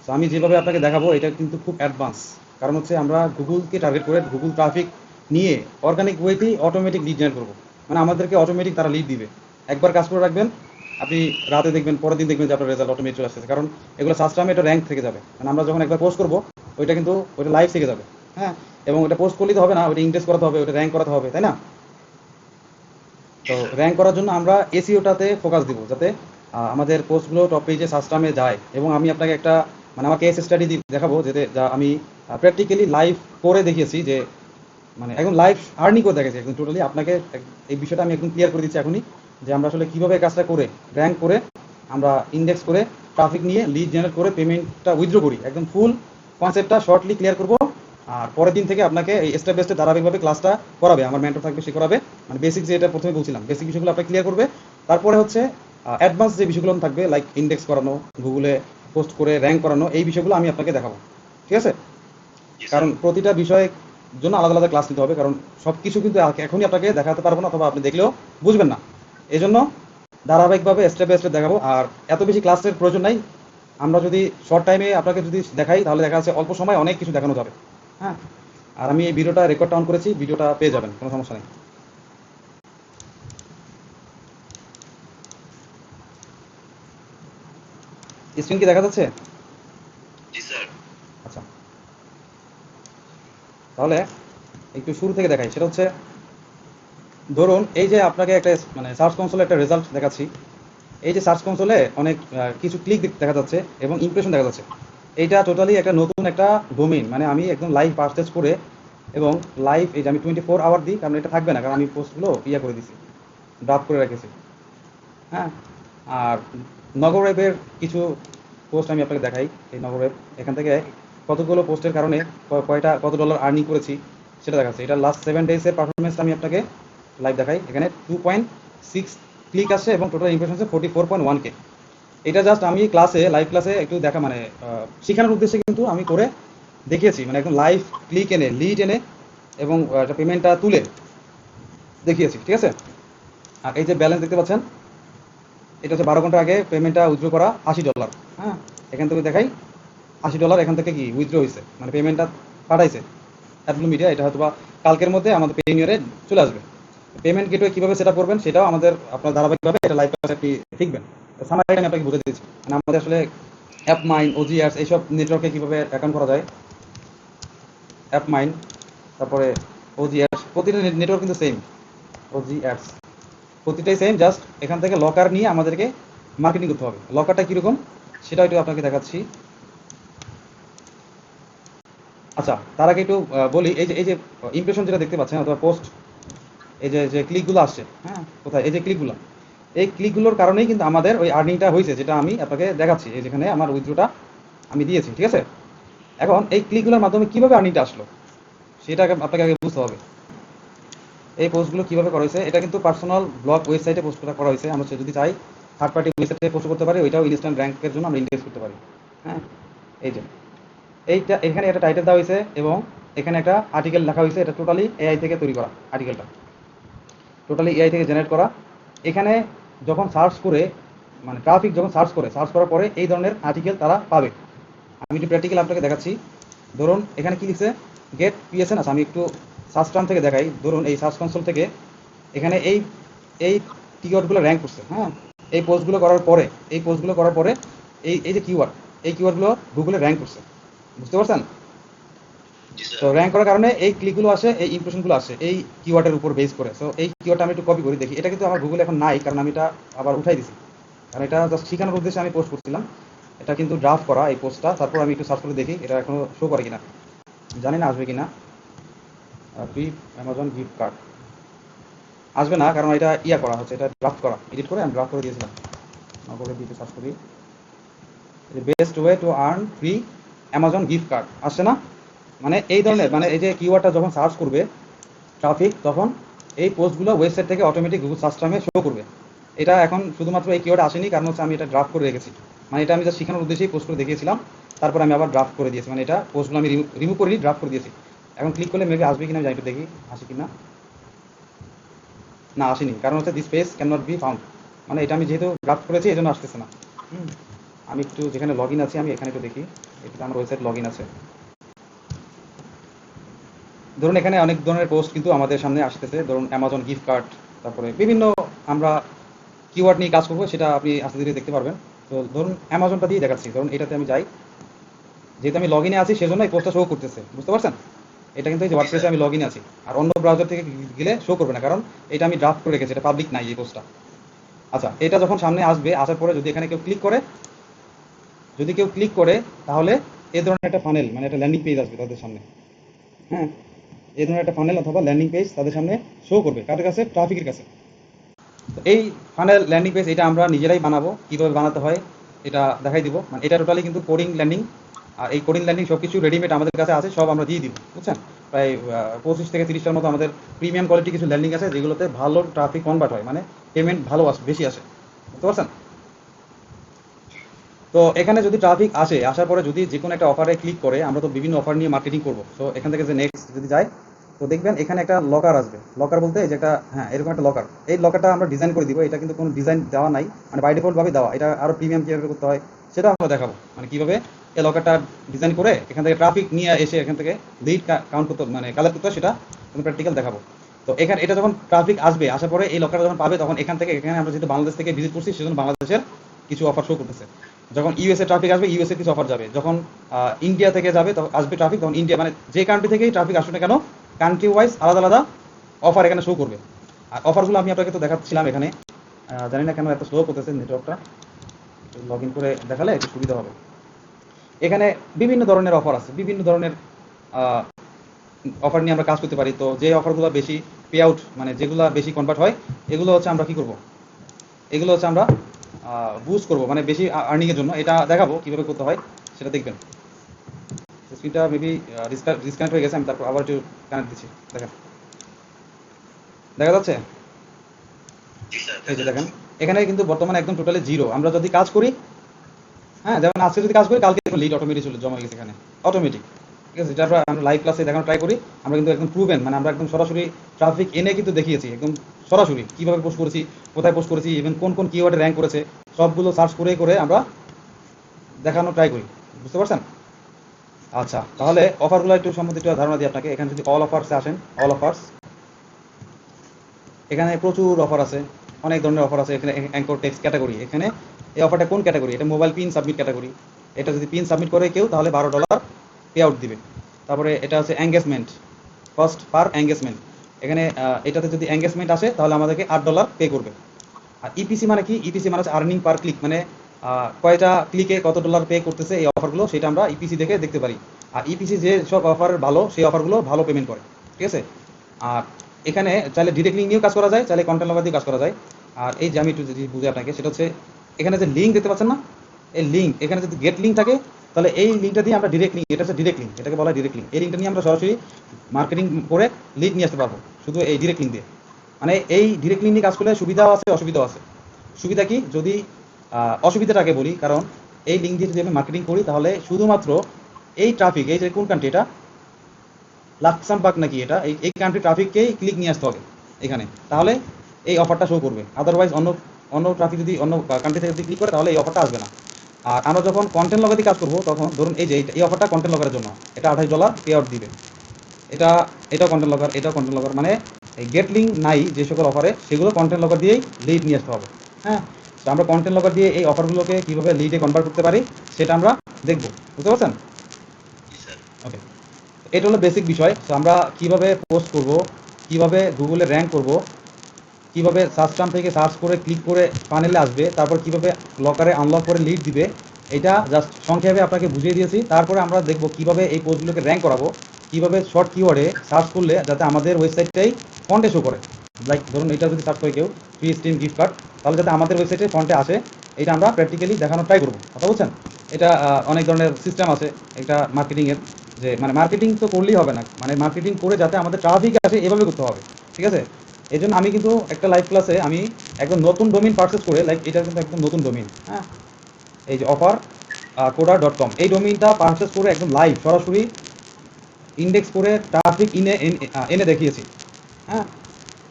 তো আমি যেভাবে আপনাকে দেখাবো এটা কিন্তু খুব অ্যাডভান্স, কারণ হচ্ছে আমরা গুগলকে টার্গেট করে গুগল ট্রাফিক নিয়ে অর্গানিক ওয়েতেই অটোমেটিক লিড জেনারেট করবো। মানে আমাদেরকে অটোমেটিক তারা লিড দিবে। একবার কাজ করে রাখবেন, আপনি রাতে দেখবেন, পরের দিন দেখবেন যে আপনার রেজাল্ট অটোমেটিক চলে আসছে, কারণ এগুলো সাবস্ক্রামে এটা র্যাঙ্ক থেকে যাবে। মানে আমরা যখন একবার পোস্ট করবো ওইটা কিন্তু ওইটা লাইভ থেকে যাবে। হ্যাঁ, এবং ওটা পোস্ট করলেই তো হবে না, ওইটা ইন্টারেস্ট করাতে হবে, ওটা র্যাঙ্ক করাতে হবে, তাই না? তো র্যাঙ্ক করার জন্য আমরা এসইওটাতে ফোকাস দিব, যাতে আমাদের পোস্টগুলো টপ পেজে সাবস্ক্রামে যায়। এবং আমি আপনাকে একটা মানে আমার কেস স্টাডি দেখাবো, যেতে যা আমি প্র্যাকটিক্যালি লাইভ করে দেখিয়েছি, যে মানে একদম লাইভ আর্নিং করে দেখেছি একদম টোটালি। আপনাকে এই বিষয়টা আমি একদম ক্লিয়ার করে দিচ্ছি এখনই, যে আমরা আসলে কীভাবে কাজটা করে র্যাঙ্ক করে আমরা ইন্ডেক্স করে ট্রাফিক নিয়ে লিড জেনারেট করে পেমেন্টটা উইথড্র করি। একদম ফুল কনসেপ্টটা শর্টলি ক্লিয়ার করবো। আর পরের দিন থেকে আপনাকে এই স্টেপ বাই স্টেপ ধারাবাহিকভাবে ক্লাসটা করাবে, আমার মেন্টর থাকবে, সে করাবে। মানে বেসিক যেটা প্রথমে বলছিলাম, বেসিক বিষয়গুলো আপনাকে ক্লিয়ার করবে। তারপরে হচ্ছে অ্যাডভান্স যে বিষয়গুলো থাকবে, লাইক ইন্ডেক্স করানো, গুগলে পোস্ট করে র্যাঙ্ক করানো, এই বিষয়গুলো আমি আপনাকে দেখাবো। ঠিক আছে? কারণ প্রতিটা বিষয়ের জন্য আলাদা আলাদা ক্লাস নিতে হবে, কারণ সব কিছু কিন্তু এখনই আপনাকে দেখাতে পারবো না, অথবা আপনি দেখলেও বুঝবেন না। এই জন্য ধারাবাহিকভাবে স্টেপ বাই স্টেপ দেখাবো। আর এত বেশি ক্লাসের প্রয়োজন নাই, আমরা যদি শর্ট টাইমে আপনাকে যদি দেখাই, তাহলে দেখা যাচ্ছে অল্প সময় অনেক কিছু দেখানো যাবে। হ্যাঁ, আর আমি এই ভিডিওটা রেকর্ড অন করেছি, ভিডিওটা পেয়ে যাবেন, কোনো সমস্যা নেই। স্ক্রিন কি দেখা যাচ্ছে? আচ্ছা, তাহলে একটু শুরু থেকে দেখাই। সেটা হচ্ছে, ধরুন এই যে আপনাকে একটা মানে সার্চ কনসোলে একটা রেজাল্ট দেখাচ্ছি। এই যে সার্চ কনসোলে অনেক কিছু ক্লিক দেখা যাচ্ছে এবং ইমপ্রেশন দেখা যাচ্ছে। এইটা টোটালি একটা নতুন একটা ডোমেইন, মানে আমি একদম লাইভ পারচেজ করে এবং লাইভ, এই যে আমি 24 আওয়ার দিই, কারণ এটা থাকবে না, কারণ আমি পোস্টগুলো ইয়ে করে দিছি, ড্রাফট করে রেখেছি। হ্যাঁ, আর নগর ওয়েবের কিছু পোস্ট আমি আপনাকে দেখাই। এই নগর ওয়েব এখান থেকে কতগুলো পোস্টের কারণে কয়টা কত ডলার আর্নিং করেছি সেটা দেখাচ্ছে। এটা লাস্ট 7 ডেজের পারফরমেন্সটা আমি আপনাকে লাইভ দেখাই। এখানে 2.6 ক্লিক আসছে এবং টোটাল ইমপ্রেশন হচ্ছে 44.1K। এটা জাস্ট আমি ক্লাসে, লাইভ ক্লাসে একটু দেখা, মানে শেখানোর উদ্দেশ্যে কিন্তু আমি করে দেখিয়েছি, মানে একদম লাইভ ক্লিক এনে, লিড এনে এবং একটা পেমেন্টটা তুলে দেখিয়েছি। ঠিক আছে? আর এই যে ব্যালেন্স দেখতে পাচ্ছেন, এটা হচ্ছে 12 ঘন্টা আগে পেমেন্টটা উইথড্র করা $80। হ্যাঁ, এখান থেকে দেখাই $80 এখান থেকে কি উইথড্র হয়েছে, মানে পেমেন্টটা পাঠাইছে অ্যাডব্লু মিডিয়া। এটা হয়তো বা কালকের মধ্যে আমাদের পেনিয়রে চলে আসবে। পেমেন্ট গেটওয়ে কীভাবে সেট আপ করবেন সেটাও আমাদের আপনার ধারাবাহিকভাবে এটা লাইভ ক্লাসে আপনি শিখবেন। সামারি আমি আপনাকে বুঝে দিচ্ছি, মানে আমাদের আসলে অ্যাপ মাইন, ওজিআরস, এইসব নেটওয়ার্কে কীভাবে অ্যাকাউন্ট করা যায়। অ্যাপ মাইন, তারপরে ওজিআরস, প্রতিটা নেটওয়ার্ক কিন্তু সেম। ওজিআরস প্রতিটাই সেম, জাস্ট এখান থেকে লকার নিয়ে আমাদেরকে মার্কেটিং করতে হবে। লকারটা কীরকম সেটা একটু আপনাকে দেখাচ্ছি। আচ্ছা, তার আগে একটু বলি, এই যে ইমপ্রেশন যেটা দেখতে পাচ্ছেন অথবা পোস্ট, এই যে যে ক্লিকগুলো আসছে, হ্যাঁ কোথায়, এই যে ক্লিকগুলো, এই ক্লিকগুলোর কারণেই কিন্তু আমাদের ওই আর্নিংটা হয়েছে, যেটা আমি আপনাকে দেখাচ্ছি। এই যেখানে আমার উইথড্রোটা আমি দিয়েছি। ঠিক আছে? এখন এই ক্লিকগুলোর মাধ্যমে কীভাবে আর্নিংটা আসলো সেটা আপনাকে আগে বুঝতে হবে। এই পোস্টগুলো কীভাবে করা হয়েছে, এটা কিন্তু পার্সোনাল ব্লগ ওয়েবসাইটে পোস্ট করা হয়েছে। আমরা যদি চাই থার্ড পার্টি ওয়েবসাইটে পোস্ট করতে পারি, ওইটাও ইনস্ট্যান্ট র্যাঙ্কের জন্য আমরা ইন্ডেক্স করতে পারি। হ্যাঁ, এই যে এইটা, এখানে একটা টাইটেল দেওয়া হয়েছে এবং এখানে একটা আর্টিকেল লেখা হয়েছে। এটা টোটালি এআই থেকে তৈরি করা আর্টিকেলটা, টোটালি এআই থেকে জেনারেট করা। এখানে যখন সার্চ করে, মানে ট্রাফিক যখন সার্চ করার পরে এই ধরনের আর্টিকেল তারা পাবে। আমি একটু প্র্যাকটিক্যাল আপনাকে দেখাচ্ছি। ধরুন এখানে কি লিখছে, গেট পিএসএন আছে। আমি একটু সার্চ টার্ম থেকে দেখাই। ধরুন এই সার্চ কনসোল থেকে এখানে এই এই কিওয়ার্ডগুলো র্যাঙ্ক করছে। হ্যাঁ, এই পোস্টগুলো করার পরে, এই যে কিওয়ার্ড, এই কিওয়ার্ডগুলো গুগলে র্যাঙ্ক করছে। বুঝতে পারছেন? তো র্যাঙ্ক করার কারণে এই ক্লিকগুলো আসে, এই ইমপ্রেশনগুলো আসে এই কিওয়ার্ডের উপর বেস করে। সো এই কিওয়ার্ডটা আমি একটু কপি করি দেখি। এটা কিন্তু আমার গুগলে এখন নাই, কারণ আমি এটা আবার উঠাই দিছি, কারণ এটা জাস্ট শেখানোর উদ্দেশ্যে আমি পোস্ট করছিলাম। এটা কিন্তু ড্রাফট করা এই পোস্টটা। তারপর আমি একটু সার্চ করে দেখি এটা এখনো শো করে কিনা, জানি না আসবে কিনা। ফ্রি অ্যামাজন গিফট কার্ড আসবে না, কারণ এটা ইয়া করা হচ্ছে, এটা ড্রাফট করা, এডিট করে আমি ড্রাফট করে দিয়েছিলাম। নগরে দিতে সার্চ করি, best way to earn free Amazon gift card আসছে না। মানে এই ধরনের, মানে এই যে কিওয়ার্ডটা যখন সার্চ করবে ট্রাফিক, তখন এই পোস্টগুলো ওয়েবসাইট থেকে অটোমেটিক গুগল সার্চ টার্মে শো করবে। এটা এখন শুধুমাত্র এই কিওয়ার্ড আসেনি, কারণ হচ্ছে আমি এটা ড্রাফট করে রেখেছি। মানে এটা আমি যা শেখানোর উদ্দেশ্যেই পোস্ট করে দেখিয়েছিলাম। তারপর আমি আবার ড্রাফট করে দিয়েছি, মানে এটা পোস্টগুলো আমি রিমুভ করিনি, ড্রাফট করে দিয়েছি। এখন ক্লিক করলে মেবি আসবে কিনা আমি জানি, একটু দেখি আসে কিনা। না, আসেনি, কারণ হচ্ছে this page can not be found. মানে এটা আমি যেহেতু ড্রাফট করেছি এই জন্য আসতেছে না। আমি একটু যেখানে লগ ইন আছি আমি এখানে একটু দেখি, এটা আমার ওয়েবসাইট লগ ইন আছে। ধরুন এখানে অনেক ধরনের পোস্ট কিন্তু আমাদের সামনে আসতেছে, ধরুন অ্যামাজন গিফট কার্ড, তারপরে বিভিন্ন আমরা কিওয়ার্ড নিয়ে কাজ করবো, সেটা আপনি আস্তে ধীরে দেখতে পারবেন। তো ধরুন অ্যামাজনটা দিয়ে দেখাচ্ছি, ধরুন এটাতে আমি যাই, যেহেতু আমি লগ ইনে আছি সেজন্য এই পোস্টটা শো করতেছে, বুঝতে পারছেন? এটা কিন্তু এই যে ওয়ার্ডপ্রেসে আমি লগ ইনে আছি, আর অন্য ব্রাউজার থেকে গেলে শো করবে না, কারণ এটা আমি ড্রাফট করে রেখেছি, এটা পাবলিক নাই এই পোস্টটা। আচ্ছা, এটা যখন সামনে আসবে, আসার পরে যদি এখানে কেউ ক্লিক করে, তাহলে এই ধরনের একটা ফানেল, মানে একটা ল্যান্ডিং পেজ আসবে তাদের সামনে। হ্যাঁ, এই ধরনের একটা ফানেল অথবা ল্যান্ডিং পেজ তাদের সামনে শো করবে, কাদের কাছে? ট্রাফিকের কাছে। তো এই ফানেল ল্যান্ডিং পেজ এটা আমরা নিজেরাই বানাবো, কীভাবে বানাতে হয় এটা দেখাই দিব। মানে এটা টোটালি কিন্তু কোডিং ল্যান্ডিং, আর এই কোডিং ল্যান্ডিং সব কিছু রেডিমেড আমাদের কাছে আছে, সব আমরা দিয়ে দিব, বুঝছেন? প্রায় 25 থেকে 30টার মতো আমাদের প্রিমিয়াম কোয়ালিটি কিছু ল্যান্ডিং আছে, যেগুলোতে ভালো ট্রাফিক কনভার্ট হয়, মানে পেমেন্ট ভালো আসে, বেশি আসে, বুঝতে পারছেন? তো এখানে যদি ট্রাফিক আসে, আসার পরে যদি যে কোনো একটা অফারে ক্লিক করে, আমরা তো বিভিন্ন অফার নিয়ে মার্কেটিং করবো, তো এখান থেকে যে নেক্সট যদি যায়, তো দেখবেন এখানে একটা লকার আসবে। লকার বলতে এই যে একটা, হ্যাঁ এরকম একটা লকার, এই লকারটা আমরা ডিজাইন করে দিব। এটা কিন্তু কোনো ডিজাইন দেওয়া নাই, মানে বাই ডিফল্ট ভাবে দেওয়া। এটা আরো প্রিমিয়াম কীভাবে করতে হয় সেটা আমরা দেখাবো, মানে কীভাবে এই লকারটা ডিজাইন করে এখান থেকে ট্রাফিক নিয়ে এসে এখান থেকে লিড কাউন্ট করতে, মানে কালেক্ট করতে হয়, সেটা আমি প্র্যাকটিক্যাল দেখাবো। তো এখানে এটা যখন ট্রাফিক আসবে, আসার পরে এই লকারটা যখন পাবে, তখন এখান থেকে, এখানে আমরা যেহেতু বাংলাদেশ থেকে ভিজিট করছি সেজন্য বাংলাদেশের কিছু অফার শো করতেছে। যখন ইউএসএ ট্রাফিক আসবে, ইউএসএ কিছু অফার যাবে। যখন ইন্ডিয়া থেকে যাবে, তখন আসবে ট্রাফিক, তখন ইন্ডিয়া, মানে যে কান্ট্রি থেকেই ট্রাফিক আসবে না কেন, কান্ট্রি ওয়াইজ আলাদা আলাদা অফার এখানে শো করবে। আর অফারগুলো আমি আপনাকে তো দেখাচ্ছিলাম এখানে, জানি না কেন এত স্লো করতেছে নেটওয়ার্কটা, লগ ইন করে দেখালে একটু সুবিধা হবে। এখানে বিভিন্ন ধরনের অফার আছে, বিভিন্ন ধরনের অফার নিয়ে আমরা কাজ করতে পারি। তো যে অফারগুলো বেশি পে আউট, মানে যেগুলো বেশি কনভার্ট হয়, এগুলো হচ্ছে আমরা কি করব, এগুলো হচ্ছে আমরা বুস্ট করব, মানে বেশি আর্নিংয়ের জন্য। এটা দেখাবো কীভাবে করতে হয়, সেটা দেখবেন। স্ক্রিনটা মেবি ডিসকানেক্ট হয়ে গেছে, আমি তারপর আবার একটু কানেক্ট দিচ্ছি, দেখেন দেখা যাচ্ছে? এই যে দেখেন, এখানে কিন্তু বর্তমানে একদম টোটালি জিরো। আমরা যদি কাজ করি, হ্যাঁ যেমন আজকে যদি কাজ করি, কালকে লিড অটোমেটিক চলে জমা হয়ে গেছে এখানে, অটোমেটিক। ঠিক আছে, যেটা আমরা লাইভ ক্লাসে দেখানো ট্রাই করি, আমরা কিন্তু একদম প্রুভেন, মানে আমরা একদম সরাসরি ট্রাফিক এনে কিন্তু দেখিয়েছি, একদম সরাসরি কীভাবে পোস্ট করেছি, কোথায় পোস্ট করেছি, ইভেন কোন কোন কিওয়ার্ডে র্যাঙ্ক করেছে, সবগুলো সার্চ করে করে আমরা দেখানো ট্রাই করি, বুঝতে পারছেন? আচ্ছা, তাহলে অফারগুলো একটু সম্বন্ধে একটু ধারণা দিই আপনাকে। এখানে যদি অল অফার্সে আসেন, অল অফার্স, এখানে প্রচুর অফার আছে, অনেক ধরনের অফার আছে। এখানে অ্যাঙ্কর টেক্সট ক্যাটাগরি, এখানে এই অফারটা কোন ক্যাটাগরি? এটা মোবাইল পিন সাবমিট ক্যাটাগরি। এটা যদি পিন সাবমিট করে কেউ, তাহলে $12 পে আউট দিবে। তারপরে এটা হচ্ছে এঙ্গেজমেন্ট, কস্ট পার এঙ্গেজমেন্ট। এখানে এটাতে যদি এঙ্গেজমেন্ট আসে, তাহলে আমাদেরকে $8 পে করবে। আর ইপিসি মানে কি? ইপিসি মানে হচ্ছে আর্নিং পার ক্লিক, মানে কয়টা ক্লিকে কত ডলার পে করতেছে এই অফারগুলো, সেটা আমরা ইপিসি দেখে দেখতে পারি। আর ইপিসি যে সব অফার ভালো, সেই অফারগুলো ভালো পেমেন্ট করে, ঠিক আছে? আর এখানে চাইলে ডিরেক্ট লিঙ্ক নিয়েও কাজ করা যায়, চাইলে কন্টেন্ট লগার দিয়েও কাজ করা যায়। আর এই যে আমি একটু যদি বুঝে আপনাকে, সেটা হচ্ছে এখানে যে লিঙ্ক দেখতে পাচ্ছেন না, এই লিঙ্ক, এখানে যদি গেট লিঙ্ক থাকে, তাহলে এই লিঙ্কটা দিয়ে আমরা ডিরেক্ট লিঙ্ক, এটা হচ্ছে ডিরেক্ট লিঙ্ক, এটাকে বলা হয় ডিরেক্ট লিঙ্ক। এই লিঙ্কটা নিয়ে আমরা সরাসরি মার্কেটিং করে লিড নিয়ে আসতে পারবো, শুধু এই ডিরেক্ট লিঙ্ক দিয়ে। মানে এই ডিরেক্ট লিঙ্ক নিয়ে কাজ করলে সুবিধাও আছে, অসুবিধাও আছে। সুবিধা কি? যদি অসুবিধাটাকে বলি, কারণ এই লিঙ্ক দিয়ে যদি আমি মার্কেটিং করি, তাহলে শুধুমাত্র এই ট্রাফিক, এই যে কোন কান্ট্রি এটা, লাক্সামবার্গ নাকি, এটা এই এই কান্ট্রি ট্রাফিককেই ক্লিক নিয়ে আসতে হবে এখানে, তাহলে এই অফারটা শো করবে। আদারওয়াইজ অন্য অন্য ট্রাফিক যদি অন্য কান্ট্রি থেকে যদি ক্লিক করে, তাহলে এই অফারটা আসবে না। আর আমরা যখন কন্টেন্ট লগাতে কাজ করবো, তখন ধরুন এই যে এই অফারটা কন্টেন্ট লগারের জন্য, এটা $28 পে আউট দিবে। এটা এটাও কন্টেন্ট লগার, এটাও কন্টেন্ট লগার, মানে এই গেট লিঙ্ক নাই যে সকল অফারে, সেগুলো কন্টেন্ট লগার দিয়েই লিড নিয়ে আসতে হবে। হ্যাঁ, তো আমরা কন্টেন্ট লগার দিয়ে এই অফারগুলোকে কীভাবে লিডে কনভার্ট করতে পারি, সেটা আমরা দেখবো, বুঝতে পারছেন? ওকে, এটা হলো বেসিক বিষয়। তো আমরা কিভাবে পোস্ট করব, কিভাবে গুগলে র্যাঙ্ক করব, কিভাবে সার্চ টার্ম থেকে সার্চ করে ক্লিক করে ফানেলে আসবে, তারপর কিভাবে লকারে আনলক করে লিড দিবে, এটা জাস্ট সংক্ষেপে আপনাকে বুঝিয়ে দিয়েছি। তারপরে আমরা দেখব কিভাবে এই পোস্টগুলোকে র্যাঙ্ক করাবো, কিভাবে শর্ট কিওয়ার্ডে সার্চ করলে যাতে আমাদের ওয়েবসাইটটাই ফন্টে শো করে। লাইক ধরুন এটা যদি সার্চ করে কেউ ফ্রি স্টিম গিফট কার্ড, তাহলে যাতে আমাদের ওয়েবসাইটে ফন্টে আসে, এটা আমরা প্র্যাকটিক্যালি দেখানোর ট্রাই করবো, কথা বলছেন? এটা অনেক ধরনের সিস্টেম আছে এটা মার্কেটিংয়ের, যে মানে মার্কেটিং তো করলেই হবে না, মানে মার্কেটিং করে যাতে আমাদের ট্রাফিক আসে এভাবে করতে হবে, ঠিক আছে? এই জন্য আমি কিন্তু একটা লাইভ ক্লাসে আমি একদম নতুন ডোমিন পারচেস করে, লাইক এটা কিন্তু একদম নতুন ডোমিন, হ্যাঁ, এই যে অফার কোডার.com, এই ডোমিনটা পারচেস করে একদম লাইভ সরাসরি ইন্ডেক্স করে ট্রাফিক এনে দেখিয়েছি। হ্যাঁ,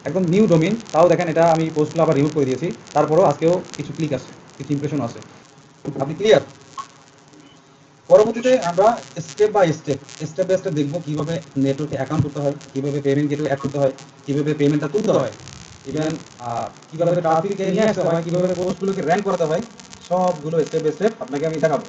একদম নিউ ডোমিন, তাও দেখেন এটা আমি পোস্টগুলো আবার রিমুভ করে দিয়েছি, তারপরেও আজকেও কিছু ক্লিক আসে, কিছু ইমপ্রেশন আছে। আপনি ক্লিয়ার? পরবর্তীতে আমরা স্টেপ বাই স্টেপ দেখবো কিভাবে নেটওয়ার্কে অ্যাকাউন্ট করতে হয়, কিভাবে পেমেন্ট গেটওয়ে অ্যাড করতে হয়, কিভাবে পেমেন্টটা তুলতে হয়, ইভেন কিভাবে ট্রাফিককে নিয়ে আসতে হয়, কিভাবে পোস্টগুলোকে র্যাঙ্ক করাতে হয়, সবগুলো স্টেপ বাই স্টেপ আপনাকে আমি দেখাবো।